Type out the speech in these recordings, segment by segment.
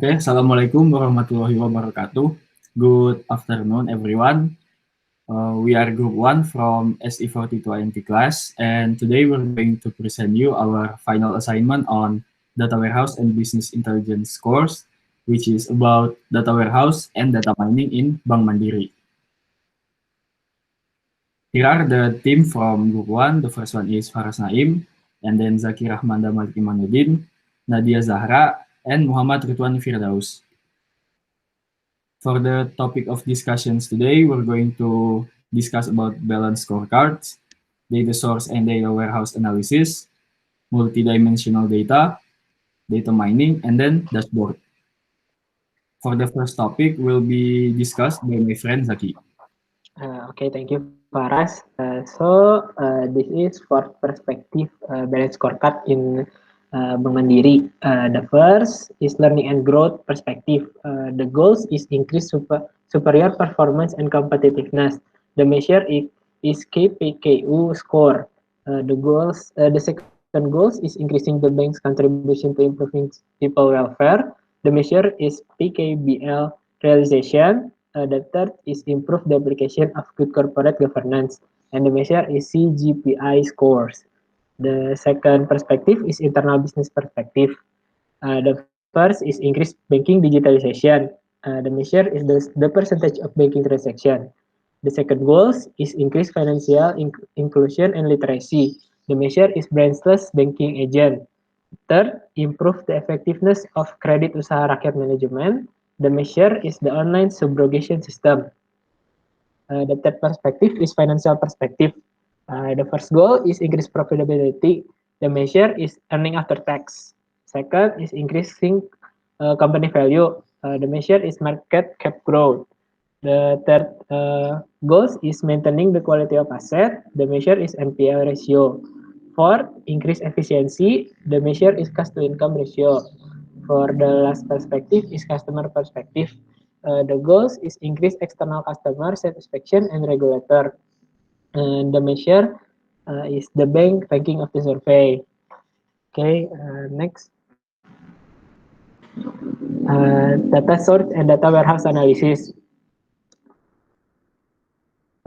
Okay, Assalamualaikum warahmatullahi wabarakatuh. Good afternoon, everyone. We are Group 1 from SE42INT class, and today we're going to present you our final assignment on Data Warehouse and Business Intelligence course, which is about data warehouse and data mining in Bank Mandiri. Here are the team from Group 1. The first one is Faras Naim, and then Zaki Rahmanda Malik Imanuddin, Nadia Zahra, and Muhammad Ridwan Firdaus. For the topic of discussions today, we're going to discuss about balance scorecards, data source and data warehouse analysis, multidimensional data, data mining, and then dashboard. For the first topic will be discussed by my friend Zaki. Okay, thank you, Faras. This is for perspective balance scorecard in Bank Mandiri. The first is learning and growth perspective. The goals is increase superior performance and competitiveness. The measure is KPKU score. The second goals is increasing the bank's contribution to improving people welfare. The measure is PKBL realization. The third is improve the application of good corporate governance, and the measure is CGPI scores. The second perspective is internal business perspective. The first is increase banking digitalization. The measure is the percentage of banking transaction. The second goals is increase financial inclusion and literacy. The measure is branchless banking agent. Third, improve the effectiveness of kredit usaha rakyat management. The measure is the online subrogation system. The third perspective is financial perspective. The first goal is increase profitability. The measure is earning after tax. Second is increasing company value. The measure is market cap growth. The third goals is maintaining the quality of asset. The measure is NPL ratio. For increase efficiency, the measure is cost to income ratio. For the last perspective is customer perspective. The goals is increase external customer satisfaction and regulator. And the measure is the bank ranking of the survey. Okay, next. Data source and data warehouse analysis.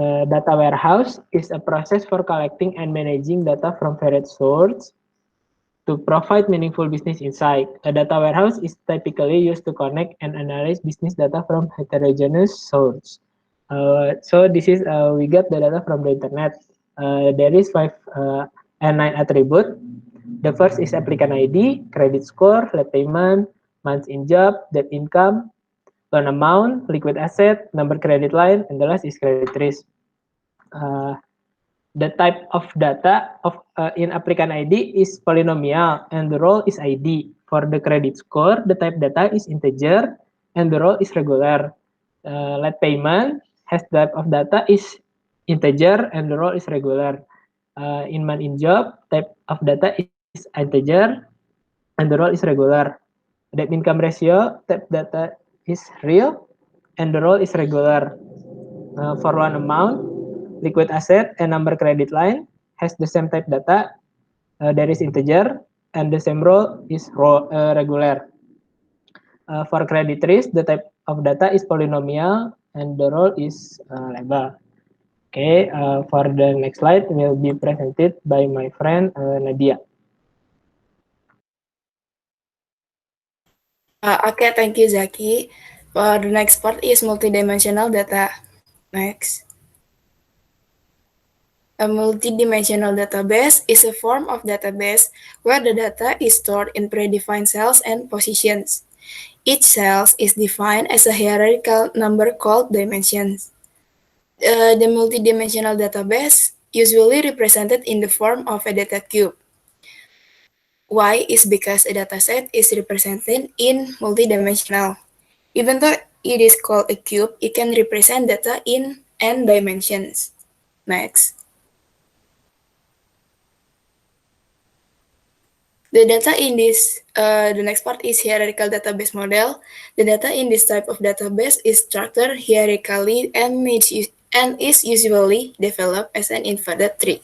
Data warehouse is a process for collecting and managing data from various sources to provide meaningful business insight. A data warehouse is typically used to connect and analyze business data from heterogeneous sources. So this is we get the data from the internet. There is five and nine attribute. The first is applicant ID, credit score, late payment, months in job, debt income, loan amount, liquid asset, number credit line, and the last is credit risk. The type of data in applicant ID is polynomial and the role is ID. For the credit score, the type data is integer and the role is regular. Late payment has type of data is integer and the role is regular. In month in job, type of data is integer and the role is regular. Debt income ratio, type data is real and the role is regular. For loan amount, liquid asset and number credit line has the same type data. There is integer and the same row is regular. For credit risk, the type of data is polynomial and the role is label. Okay, for the next slide will be presented by my friend Nadia. Okay, thank you, Zaki. For the next part is multidimensional data. Next. A multidimensional database is a form of database where the data is stored in predefined cells and positions. Each cell is defined as a hierarchical number called dimensions. The multidimensional database usually represented in the form of a data cube. Why is because a dataset is represented in multidimensional. Even though it is called a cube, it can represent data in n dimensions. Next. The data in the next part is hierarchical database model. The data in this type of database is structured hierarchically and is usually developed as an inverted tree.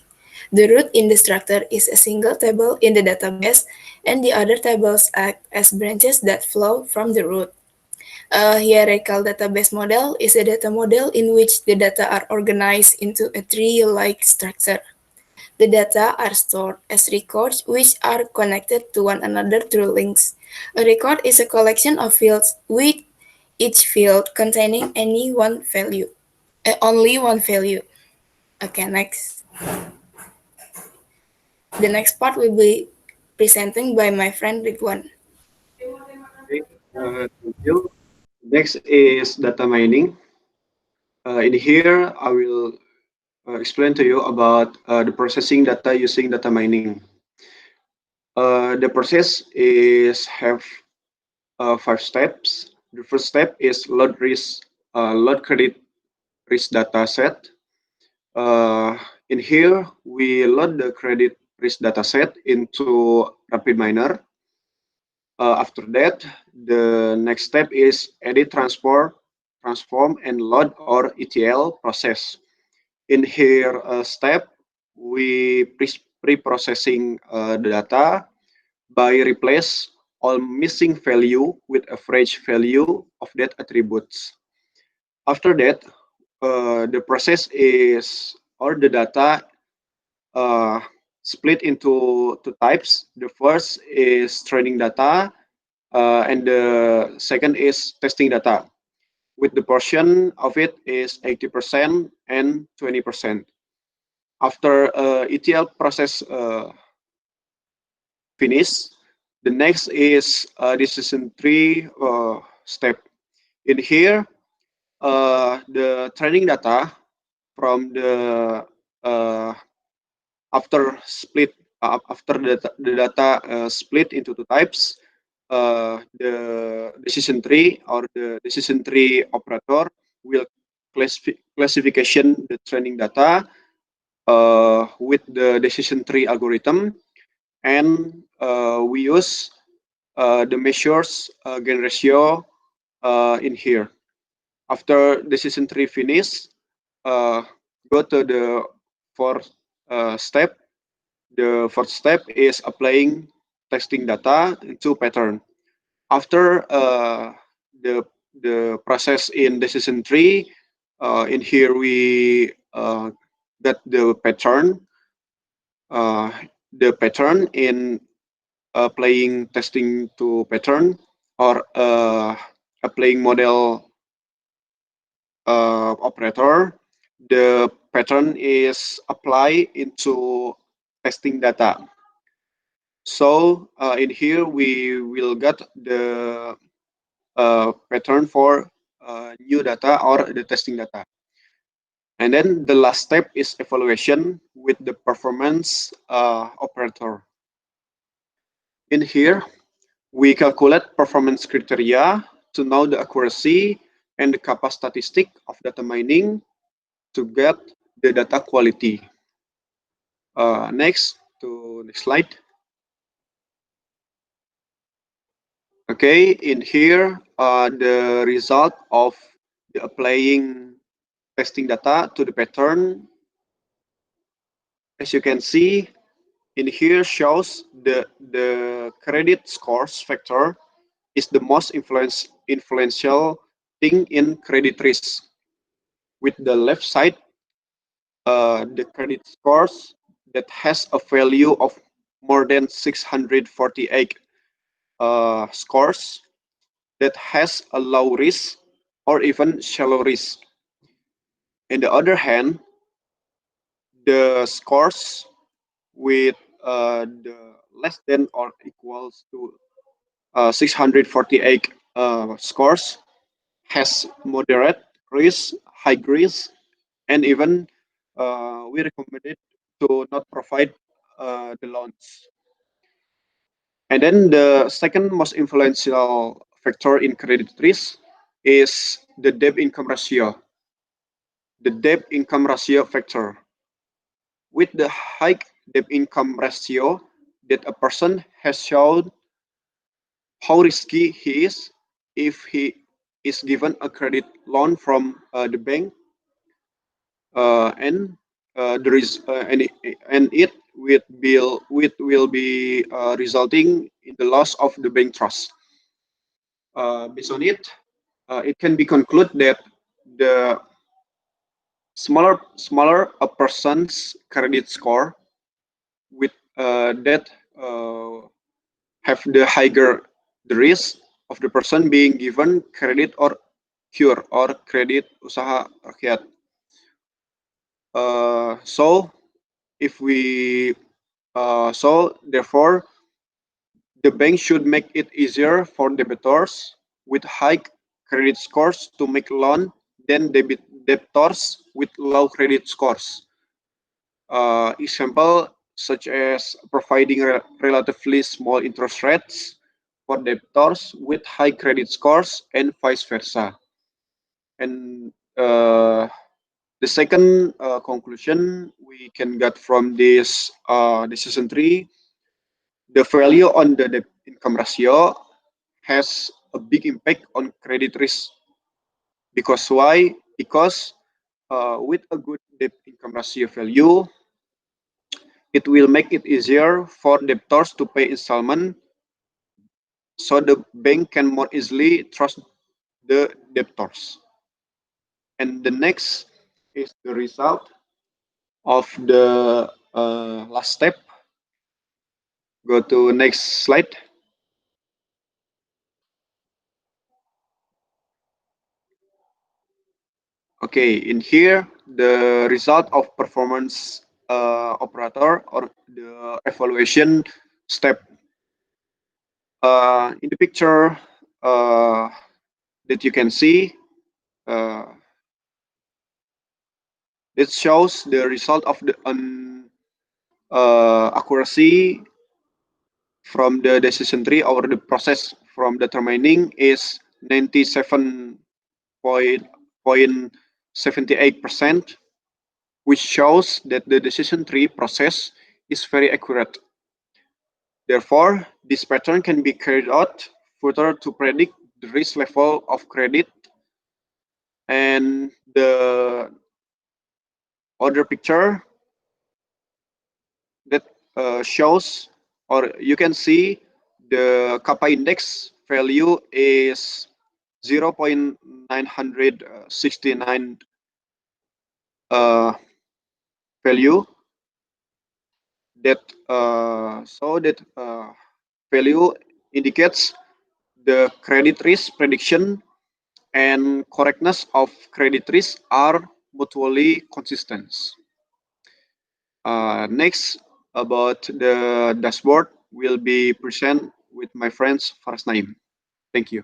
The root in the structure is a single table in the database, and the other tables act as branches that flow from the root. A hierarchical database model is a data model in which the data are organized into a tree-like structure. The data are stored as records which are connected to one another through links. A record is a collection of fields with each field containing only one value. Okay, next. The next part will be presenting by my friend Ridwan. Okay, thank you. Next is data mining. In here, I will explain to you about the processing data using data mining. The process is have 5 steps. The first step is load credit risk data set. In here, we load the credit risk data set into RapidMiner. After that, the next step is edit, transform, and load or ETL process. In here step, we pre-processing the data by replace all missing value with average value of that attributes. After that, the process is or the data split into 2 types. The first is training data, and the second is testing data. With the portion of it is 80% and 20%. After ETL process finish, the next is decision tree step. In here, the training data from the after the data split into 2 types, the decision tree or the decision tree operator will classification the training data with the decision tree algorithm, and we use the measures gain ratio in here. After decision tree finish, go to the fourth step. The fourth step is applying testing data into pattern. After the process in decision tree, in here we get the pattern. The pattern in applying testing to pattern or applying model operator, the pattern is applied into testing data. So in here we will get the pattern for new data or the testing data. And then the last step is evaluation with the performance operator. In here, we calculate performance criteria to know the accuracy and the kappa statistic of data mining to get the data next slide. Okay, in here, the result of the applying testing data to the pattern. As you can see, in here shows the credit scores factor is the most influential thing in credit risk. With the left side, the credit scores that has a value of more than 648 scores that has a low risk or even shallow risk. On the other hand, the scores with the less than or equals to 648 scores has moderate risk, high risk, and even we recommend it to not provide the loans. And then the second most influential factor in credit risk is the debt-income ratio. The debt-income ratio factor. With the high debt-income ratio that a person has shown how risky he is if he is given a credit loan from the bank, and it will be resulting in the loss of the bank trust. Based on it, it can be concluded that the smaller a person's credit score with that have the higher the risk of the person being given credit or cure or kredit usaha rakyat. So if we therefore the bank should make it easier for debtors with high credit scores to make loan than debtors with low credit scores. Example such as providing relatively small interest rates for debtors with high credit scores and vice versa. And the second conclusion we can get from this decision tree, the value on the debt income ratio has a big impact on credit risk. Because why? Because with a good debt income ratio value, it will make it easier for debtors to pay installment, so the bank can more easily trust the debtors. And the next is the result of the last step. Go to next slide. Okay, in here, the result of performance operator or the evaluation step. In the picture that you can see, it shows the result of the accuracy from the decision tree or the process from determining is 97.78%, which shows that the decision tree process is very accurate. Therefore, this pattern can be carried out further to predict the risk level of credit. And the other picture that shows, or you can see the kappa index value is 0.969 value. That value indicates the credit risk prediction and correctness of credit risk are mutually consistent. Next, about the dashboard will be present with my friends Faras Naim. Thank you.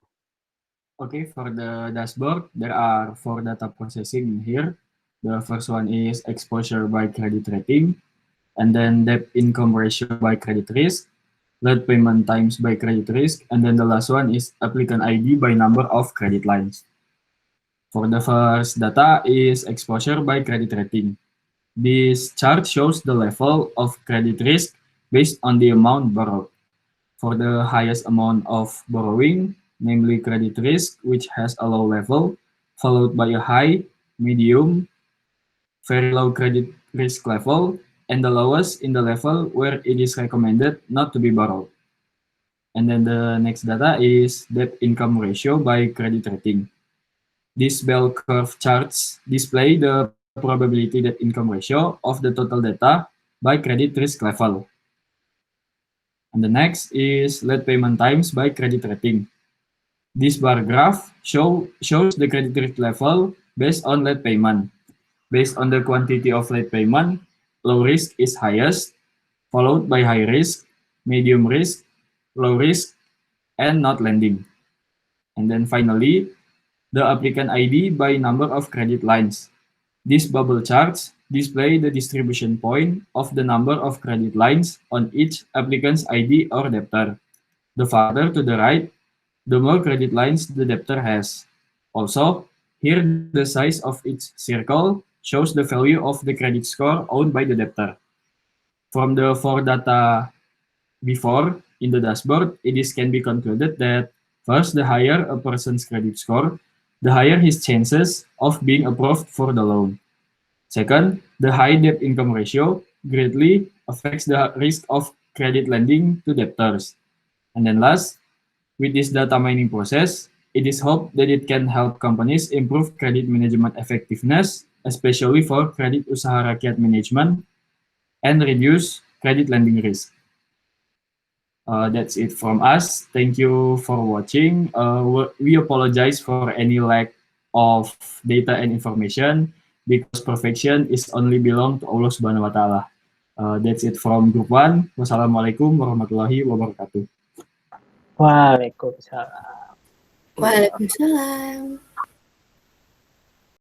Okay, for the dashboard, there are 4 data processing in here. The first one is exposure by credit rating, and then debt income ratio by credit risk, late payment times by credit risk, and then the last one is applicant ID by number of credit lines. For the first data is exposure by credit rating. This chart shows the level of credit risk based on the amount borrowed. For the highest amount of borrowing, namely credit risk, which has a low level, followed by a high, medium, very low credit risk level, and the lowest in the level where it is recommended not to be borrowed. And then the next data is debt income ratio by credit rating. These bell curve charts display the probability debt income ratio of the total data by credit risk level. And the next is late payment times by credit rating. This bar graph shows the credit risk level based on late payment. Based on the quantity of late payment, low risk is highest, followed by high risk, medium risk, low risk, and not lending. And then finally, the applicant ID by number of credit lines. These bubble charts display the distribution point of the number of credit lines on each applicant's ID or debtor. The farther to the right, the more credit lines the debtor has. Also, here the size of each circle shows the value of the credit score owned by the debtor. From the 4 data before in the dashboard, it can be concluded that first, the higher a person's credit score, the higher his chances of being approved for the loan. Second, the high debt-income ratio greatly affects the risk of credit lending to debtors. And then last, with this data mining process, it is hoped that it can help companies improve credit management effectiveness, especially for credit usaha rakyat management, and reduce credit lending risk. That's it from us. Thank you for watching. We apologize for any lack of data and information because perfection is only belong to Allah Subhanahu wa Ta'ala. That's it from Group 1. Wassalamualaikum warahmatullahi wabarakatuh. Waalaikumsalam. Waalaikumsalam.